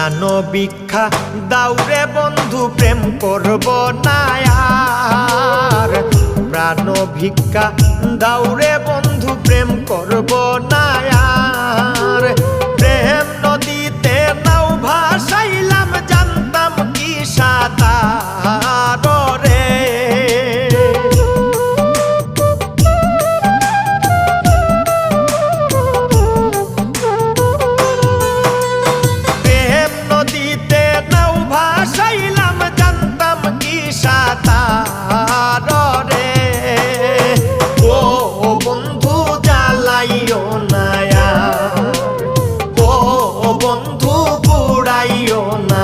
প্রাণ ভিক্ষা দাউরে বন্ধু প্রেম করব না আর। প্রাণ ভিক্ষা দাউরে বন্ধু প্রেম করব না আর। প্রেম নদীতে নাও ভাসাইলাম জানতাম কি সাঁতার রে। প্রেম নদীতে নাও ভাসাইলাম জানতাম কি সাঁতার রে। ও বন্ধু জ্বালাইও না, ও বন্ধু পুড়াইও না।